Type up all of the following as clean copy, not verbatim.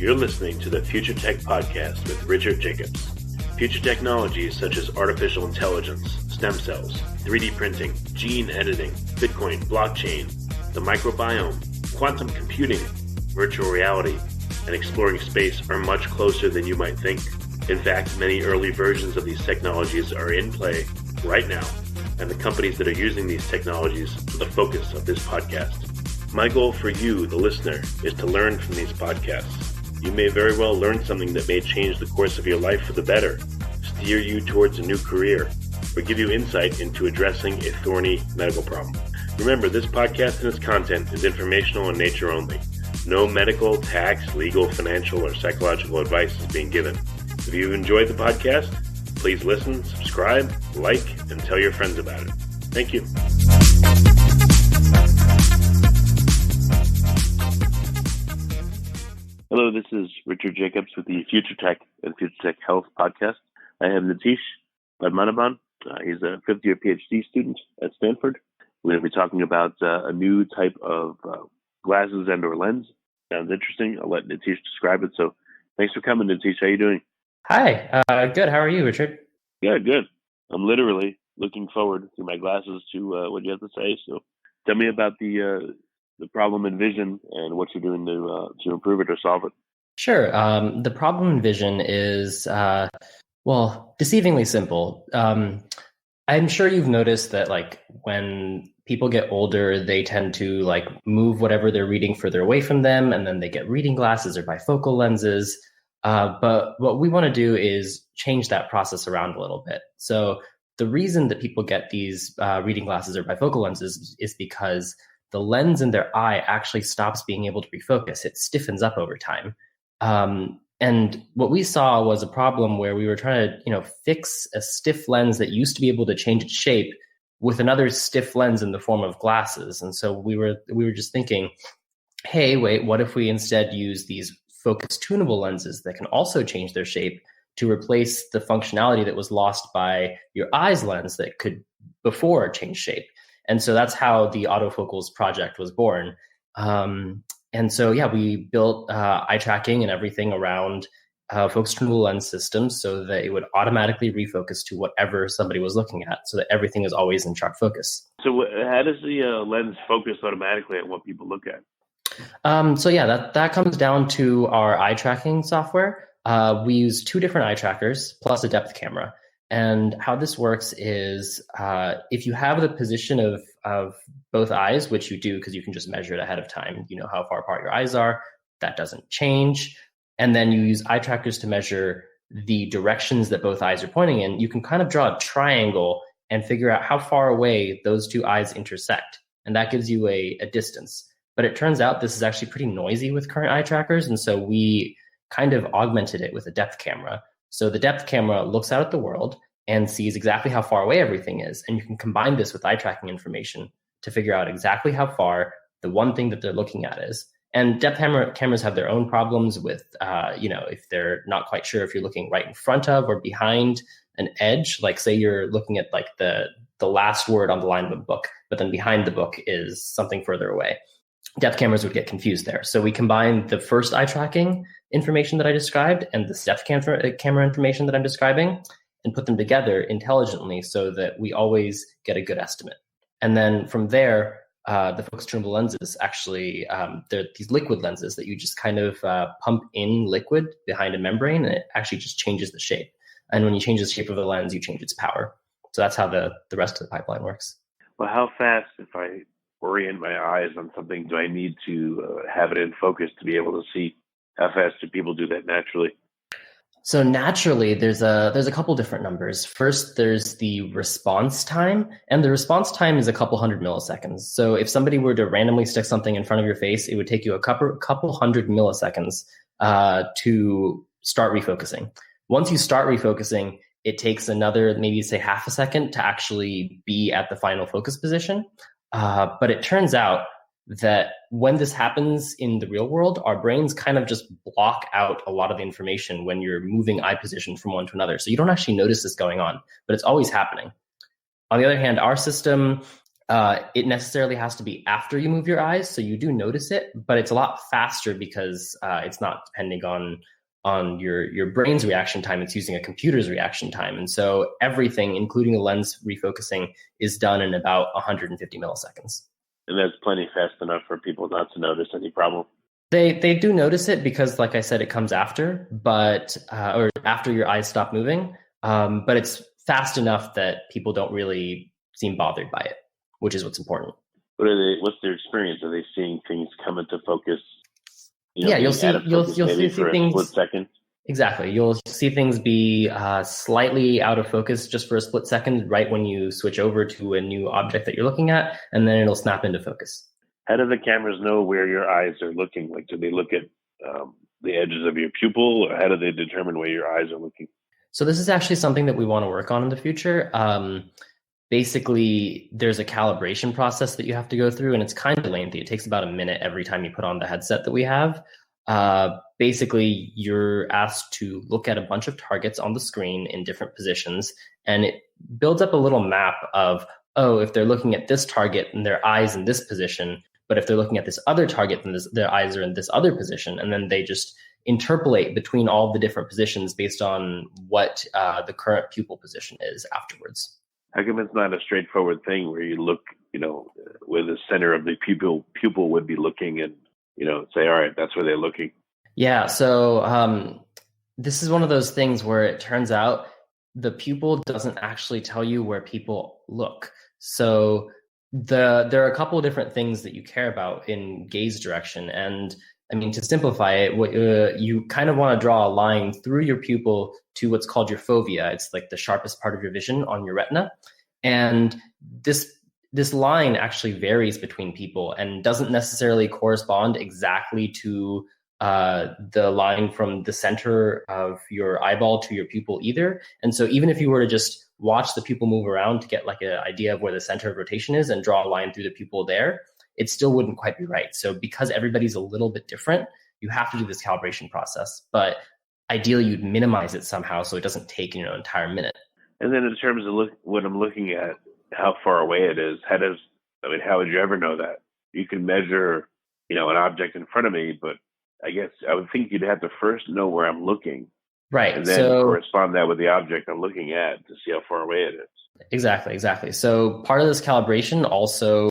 You're listening to the Future Tech Podcast with Richard Jacobs. Future technologies such as artificial intelligence, stem cells, 3D printing, gene editing, Bitcoin, blockchain, the microbiome, quantum computing, virtual reality, and exploring space are much closer than you might think. In fact, many early versions of these technologies are in play right now, and the companies that are using these technologies are the focus of this podcast. My goal for you, the listener, is to learn from these podcasts. You may very well learn something that may change the course of your life for the better, steer you towards a new career, or give you insight into addressing a thorny medical problem. Remember, this podcast and its content is informational in nature only. No medical, tax, legal, financial, or psychological advice is being given. If you've enjoyed the podcast, please listen, subscribe, like, and tell your friends about it. Thank you. Hello, this is Richard Jacobs with the Future Tech and Future Tech Health podcast. I have Nitish Padmanaban. He's a fifth-year PhD student at Stanford. We're going to be talking about a new type of glasses and or lens. Sounds interesting. I'll let Nitish describe it. So thanks for coming, Nitish. How are you doing? Hi. Good. How are you, Richard? Good. I'm literally looking forward through my glasses to what you have to say. So tell me about the problem in vision and what you're doing to improve it or solve it. Sure. The problem in vision is, deceivingly simple. I'm sure you've noticed that when people get older, they tend to move whatever they're reading further away from them, and then they get reading glasses or bifocal lenses. But what we want to do is change that process around a little bit. So the reason that people get these reading glasses or bifocal lenses is because the lens in their eye actually stops being able to refocus. It stiffens up over time. And what we saw was a problem where we were trying to, fix a stiff lens that used to be able to change its shape with another stiff lens in the form of glasses. And so we were just thinking, hey, wait, what if we instead use these focus tunable lenses that can also change their shape to replace the functionality that was lost by your eye's lens that could before change shape. And so that's how the Autofocals project was born. We built eye tracking and everything around focus tunable lens systems so that it would automatically refocus to whatever somebody was looking at, so that everything is always in sharp focus. So how does the lens focus automatically on what people look at? That comes down to our eye tracking software. We use two different eye trackers plus a depth camera. And how this works is if you have the position of both eyes, which you do because you can just measure it ahead of time, you know how far apart your eyes are, that doesn't change. And then you use eye trackers to measure the directions that both eyes are pointing in. You can kind of draw a triangle and figure out how far away those two eyes intersect. And that gives you a distance. But it turns out this is actually pretty noisy with current eye trackers. And so we kind of augmented it with a depth camera. So the depth camera looks out at the world and sees exactly how far away everything is. And you can combine this with eye tracking information to figure out exactly how far the one thing that they're looking at is. And depth cameras have their own problems with, if they're not quite sure if you're looking right in front of or behind an edge, like say you're looking at the last word on the line of a book, but then behind the book is something further away. Depth cameras would get confused there. So we combined the first eye tracking information that I described and the depth camera information that I'm describing and put them together intelligently so that we always get a good estimate. And then from there, the focus tunable lenses actually, they're these liquid lenses that you just kind of pump in liquid behind a membrane, and it actually just changes the shape. And when you change the shape of the lens, you change its power. So that's how the rest of the pipeline works. Well, how fast, if I orient my eyes on something, do I need to have it in focus to be able to see? How fast do people do that naturally? So naturally, there's a couple different numbers. First, there's the response time, and the response time is a couple hundred milliseconds. So if somebody were to randomly stick something in front of your face, it would take you a couple hundred milliseconds to start refocusing. Once you start refocusing, it takes another maybe say half a second to actually be at the final focus position. But it turns out that when this happens in the real world, our brains kind of just block out a lot of the information when you're moving eye position from one to another. So you don't actually notice this going on, but it's always happening. On the other hand, our system It necessarily has to be after you move your eyes, so you do notice it, but it's a lot faster because it's not depending on your brain's reaction time. It's using a computer's reaction time. And so everything, including the lens refocusing, is done in about 150 milliseconds. And that's plenty fast enough for people not to notice any problem. They do notice it because, like I said, it comes after, or after your eyes stop moving. But it's fast enough that people don't really seem bothered by it, which is what's important. What's their experience? Are they seeing things come into focus? You'll see things. Split second. Exactly. You'll see things be slightly out of focus just for a split second, right when you switch over to a new object that you're looking at, and then it'll snap into focus. How do the cameras know where your eyes are looking? Like, do they look at the edges of your pupil, or how do they determine where your eyes are looking? So this is actually something that we want to work on in the future. Basically, there's a calibration process that you have to go through, and it's kind of lengthy. It takes about a minute every time you put on the headset that we have. Basically, you're asked to look at a bunch of targets on the screen in different positions, and it builds up a little map of, if they're looking at this target and their eyes in this position, but if they're looking at this other target, then their eyes are in this other position, and then they just interpolate between all the different positions based on what the current pupil position is afterwards. How come it's not a straightforward thing where you look, where the center of the pupil would be looking and, say, all right, that's where they're looking? Yeah. So this is one of those things where it turns out the pupil doesn't actually tell you where people look. So there are a couple of different things that you care about in gaze direction. And I mean, to simplify it, you kind of want to draw a line through your pupil to what's called your fovea. It's like the sharpest part of your vision on your retina. And this line actually varies between people and doesn't necessarily correspond exactly to the line from the center of your eyeball to your pupil either. And so even if you were to just watch the pupil move around to get like an idea of where the center of rotation is and draw a line through the pupil there, it still wouldn't quite be right. So because everybody's a little bit different, you have to do this calibration process. But ideally, you'd minimize it somehow so it doesn't take an entire minute. And then in terms of what I'm looking at, how far away it is, how would you ever know that? You can measure, an object in front of me, but I guess I would think you'd have to first know where I'm looking. Right. And then correspond that with the object I'm looking at to see how far away it is. Exactly. So part of this calibration also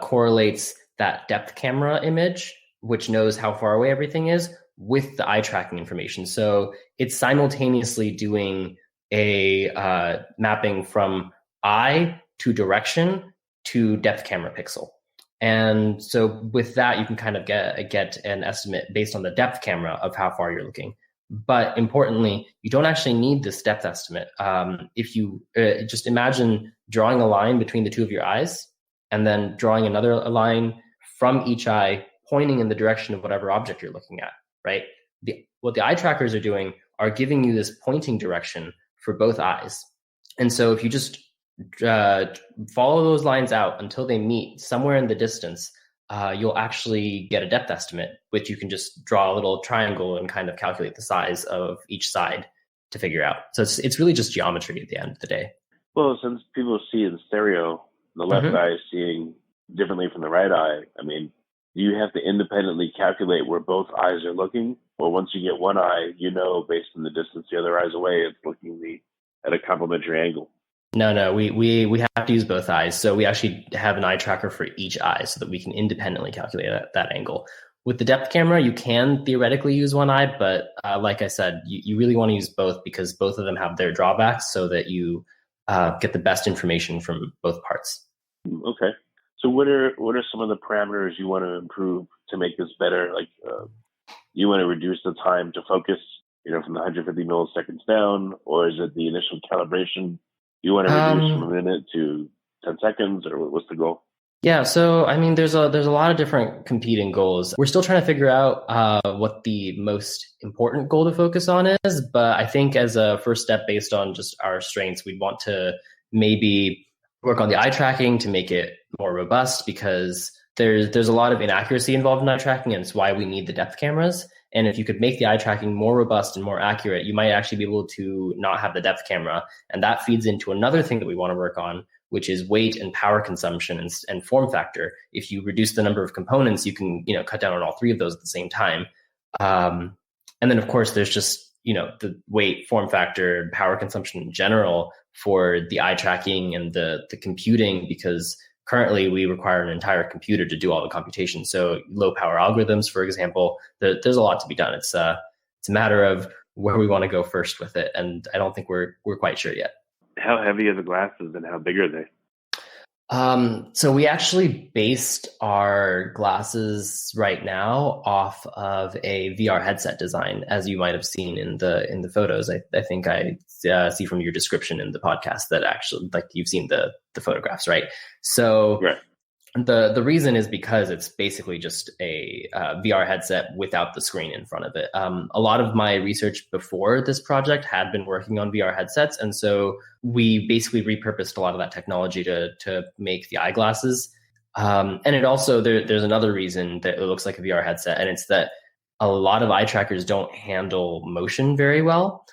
correlates that depth camera image, which knows how far away everything is, with the eye tracking information. So it's simultaneously doing a mapping from eye to direction to depth camera pixel. And so with that, you can kind of get an estimate based on the depth camera of how far you're looking. But importantly, you don't actually need this depth estimate. If you just imagine drawing a line between the two of your eyes and then drawing another line from each eye pointing in the direction of whatever object you're looking at, right? What the eye trackers are doing are giving you this pointing direction for both eyes. And so if you just follow those lines out until they meet somewhere in the distance, you'll actually get a depth estimate, which you can just draw a little triangle and kind of calculate the size of each side to figure out. So it's really just geometry at the end of the day. Well, since people see in stereo, the left eye is seeing differently from the right eye. I mean, do you have to independently calculate where both eyes are looking? Or once you get one eye, based on the distance the other eye's away, it's looking at a complementary angle? No, we have to use both eyes. So we actually have an eye tracker for each eye so that we can independently calculate that angle. With the depth camera, you can theoretically use one eye, but like I said, you really want to use both because both of them have their drawbacks so that you get the best information from both parts. Okay. So what are some of the parameters you want to improve to make this better? Like you want to reduce the time to focus, from the 150 milliseconds down, or is it the initial calibration? You want to reduce from a minute to 10 seconds, or what's the goal? Yeah, so I mean, there's a lot of different competing goals. We're still trying to figure out what the most important goal to focus on is, but I think as a first step, based on just our strengths, we'd want to maybe work on the eye tracking to make it more robust, because there's a lot of inaccuracy involved in eye tracking, and it's why we need the depth cameras. And if you could make the eye tracking more robust and more accurate, you might actually be able to not have the depth camera. And that feeds into another thing that we want to work on, which is weight and power consumption and form factor. If you reduce the number of components, you can, cut down on all three of those at the same time. And then, of course, there's just, the weight, form factor, power consumption in general for the eye tracking and the computing, because currently we require an entire computer to do all the computation. So low power algorithms, for example, there's a lot to be done. It's a matter of where we want to go first with it. And I don't think we're quite sure yet. How heavy are the glasses and how big are they? So we actually based our glasses right now off of a VR headset design, as you might have seen in the photos. I think I see from your description in the podcast that actually, like, you've seen the photographs, right? So right. The reason is because it's basically just a VR headset without the screen in front of it. A lot of my research before this project had been working on VR headsets, and so we basically repurposed a lot of that technology to make the eyeglasses. And it also, there's another reason that it looks like a VR headset, and it's that a lot of eye trackers don't handle motion very well,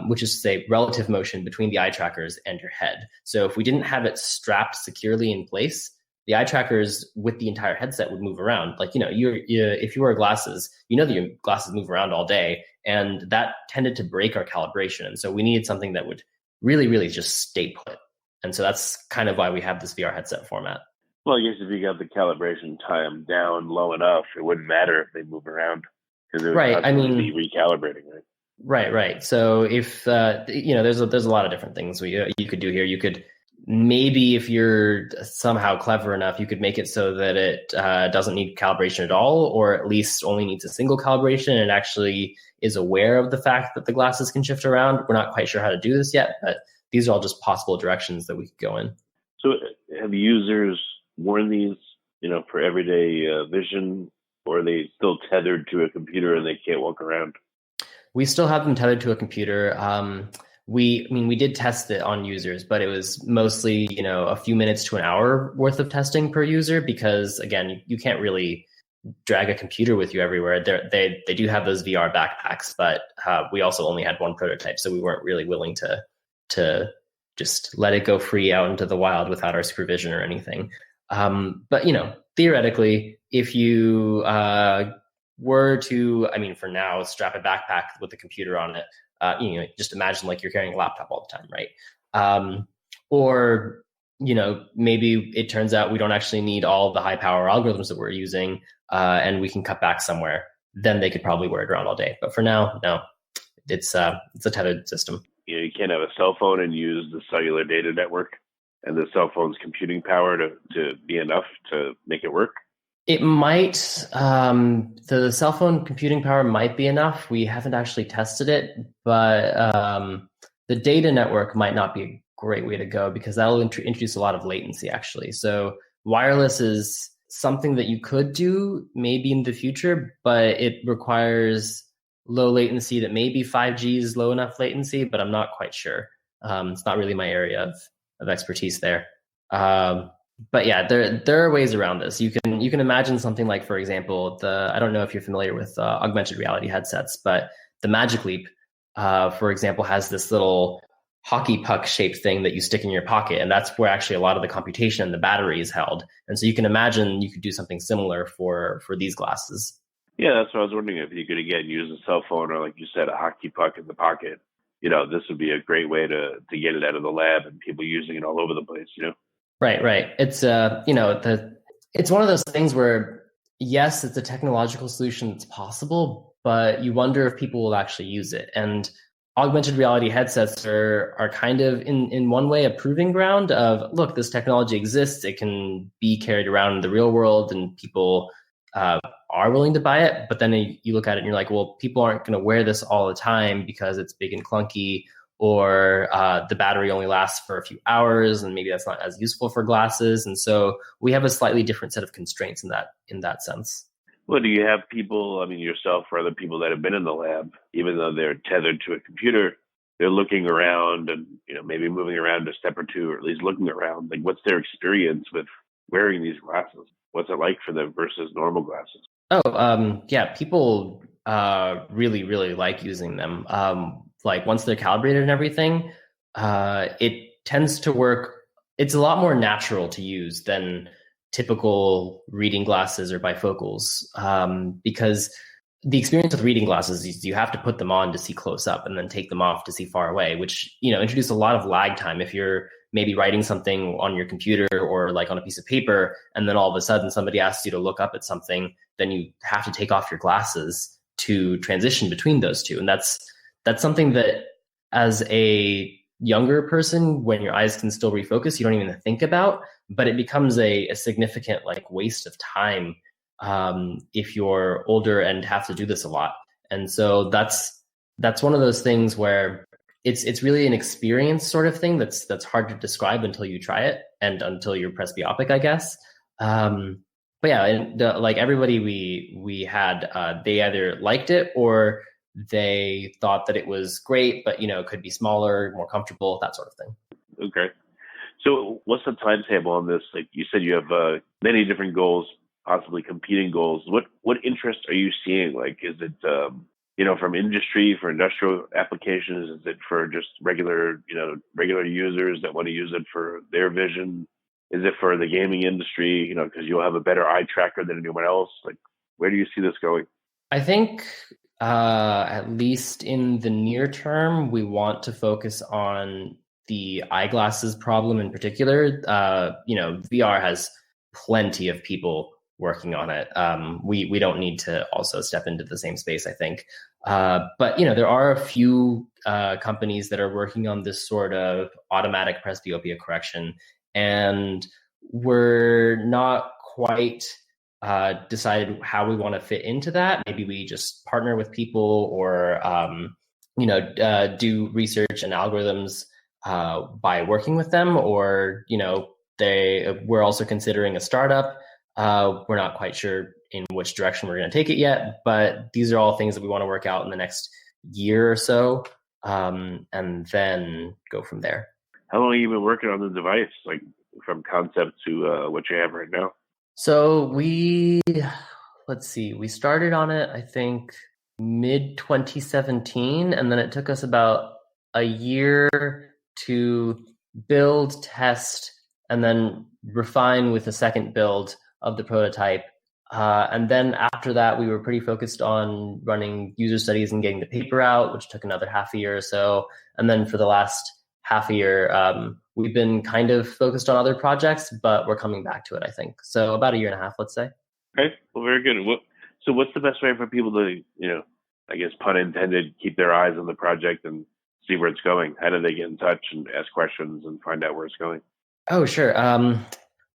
which is to say relative motion between the eye trackers and your head. So if we didn't have it strapped securely in place, the eye trackers with the entire headset would move around. Like, if you wear glasses, that your glasses move around all day, and that tended to break our calibration. And so we needed something that would really, really just stay put. And so that's kind of why we have this VR headset format. Well, I guess if you got the calibration time down low enough, it wouldn't matter if they move around, because it would be recalibrating, right? Right. So if, there's a lot of different things you could do here. You could, maybe if you're somehow clever enough, you could make it so that it doesn't need calibration at all, or at least only needs a single calibration and actually is aware of the fact that the glasses can shift around. We're not quite sure how to do this yet, but these are all just possible directions that we could go in. So have users worn these, for everyday vision, or are they still tethered to a computer and they can't walk around? We still have them tethered to a computer. We did test it on users, but it was mostly, a few minutes to an hour worth of testing per user, because again, you can't really drag a computer with you everywhere. They do have those VR backpacks, but we also only had one prototype, so we weren't really willing to just let it go free out into the wild without our supervision or anything. But theoretically, if you were to, for now, strap a backpack with a computer on it, just imagine like you're carrying a laptop all the time, right? Or, maybe it turns out we don't actually need all the high power algorithms that we're using, and we can cut back somewhere. Then they could probably wear it around all day. But for now, no, it's a tethered system. You can't have a cell phone and use the cellular data network and the cell phone's computing power to be enough to make it work. It might, the cell phone computing power might be enough. We haven't actually tested it, but the data network might not be a great way to go, because that'll introduce a lot of latency, actually. So wireless is something that you could do maybe in the future, but it requires low latency that maybe 5G is low enough latency, but I'm not quite sure. It's not really my area of expertise there. But yeah, there are ways around this. You can imagine something like, for example, I don't know if you're familiar with augmented reality headsets, but the Magic Leap, for example, has this little hockey puck shaped thing that you stick in your pocket, and that's where actually a lot of the computation and the battery is held. And so you can imagine you could do something similar for these glasses. Yeah, that's what I was wondering, if you could again use a cell phone, or like you said, a hockey puck in the pocket. This would be a great way to get it out of the lab and people using it all over the place. Right. It's it's one of those things where, yes, it's a technological solution that's possible, but you wonder if people will actually use it. And augmented reality headsets are kind of in one way a proving ground of, look, this technology exists. It can be carried around in the real world, and people are willing to buy it. But then you look at it and you're like, well, people aren't going to wear this all the time because it's big and clunky, or the battery only lasts for a few hours, and maybe that's not as useful for glasses. And so we have a slightly different set of constraints in that sense. Well, do you have people, yourself or other people that have been in the lab, even though they're tethered to a computer, they're looking around and, maybe moving around a step or two, or at least looking around? Like, what's their experience with wearing these glasses? What's it like for them versus normal glasses? Yeah, people really, really like using them. Like once they're calibrated and everything, it tends to work it's a lot more natural to use than typical reading glasses or bifocals, because the experience with reading glasses is you have to put them on to see close up and then take them off to see far away, which, introduce a lot of lag time. If you're maybe writing something on your computer or like on a piece of paper, and then all of a sudden somebody asks you to look up at something, then you have to take off your glasses to transition between those two. And that's something that as a younger person, when your eyes can still refocus, you don't even think about, but it becomes a significant like waste of time if you're older and have to do this a lot. And so that's one of those things where it's really an experience sort of thing that's hard to describe until you try it and until you're presbyopic, I guess. But yeah, like everybody we had, they either liked it or they thought that it was great, but could be smaller, more comfortable, that sort of thing. Okay. So what's the timetable on this? Like you said, you have many different goals, possibly competing goals. What interests are you seeing? Like, is it, from industry, for industrial applications? Is it for just regular users that want to use it for their vision? Is it for the gaming industry, because you'll have a better eye tracker than anyone else? Like, where do you see this going? I think at least in the near term, we want to focus on the eyeglasses problem in particular. VR has plenty of people working on it. We don't need to also step into the same space, I think. But there are a few companies that are working on this sort of automatic presbyopia correction, and we're not quite decided how we want to fit into that. Maybe we just partner with people or do research and algorithms by working with them, or we're also considering a startup. We're not quite sure in which direction we're going to take it yet, but these are all things that we want to work out in the next year or so, and then go from there. How long have you been working on the device, like from concept to what you have right now? So we started on it, I think, mid 2017, and then it took us about a year to build, test, and then refine with a second build of the prototype. And then after that, we were pretty focused on running user studies and getting the paper out, which took another half a year or so. And then for the last half a year, we've been kind of focused on other projects, but we're coming back to it, I think. So about a year and a half, let's say. Okay, well, very good. So what's the best way for people to, I guess, pun intended, keep their eyes on the project and see where it's going? How do they get in touch and ask questions and find out where it's going? Oh, sure.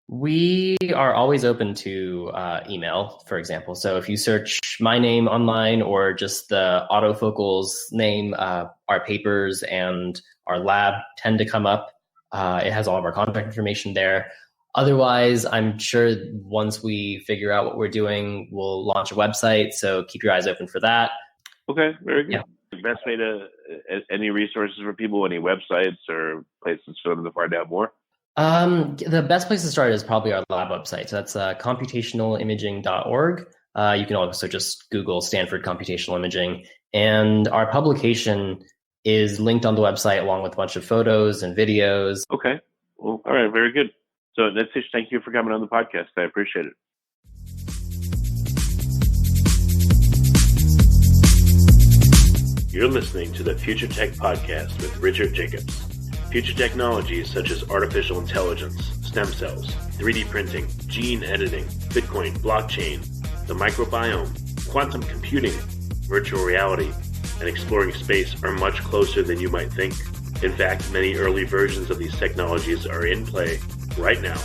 We are always open to email, for example. So if you search my name online or just the Autofocals name, our papers and our lab tend to come up. It has all of our contact information there. Otherwise, I'm sure once we figure out what we're doing, we'll launch a website. So keep your eyes open for that. Okay, very good. Yeah. The best way any resources for people, any websites or places for them to find out more? The best place to start is probably our lab website. So that's computationalimaging.org. You can also just Google Stanford Computational Imaging. And our publication is linked on the website along with a bunch of photos and videos. Okay. Well, all right. Very good. So Nitish, thank you for coming on the podcast. I appreciate it. You're listening to the Future Tech Podcast with Richard Jacobs. Future technologies such as artificial intelligence, stem cells, 3D printing, gene editing, Bitcoin, blockchain, the microbiome, quantum computing, virtual reality, and exploring space are much closer than you might think. In fact, many early versions of these technologies are in play right now,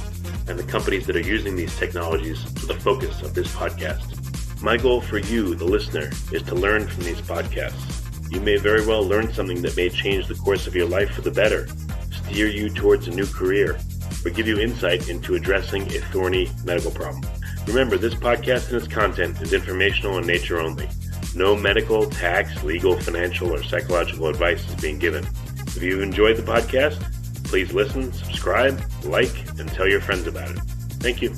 and the companies that are using these technologies are the focus of this podcast. My goal for you, the listener, is to learn from these podcasts. You may very well learn something that may change the course of your life for the better, steer you towards a new career, or give you insight into addressing a thorny medical problem. Remember, this podcast and its content is informational in nature only. No medical, tax, legal, financial, or psychological advice is being given. If you enjoyed the podcast, please listen, subscribe, like, and tell your friends about it. Thank you.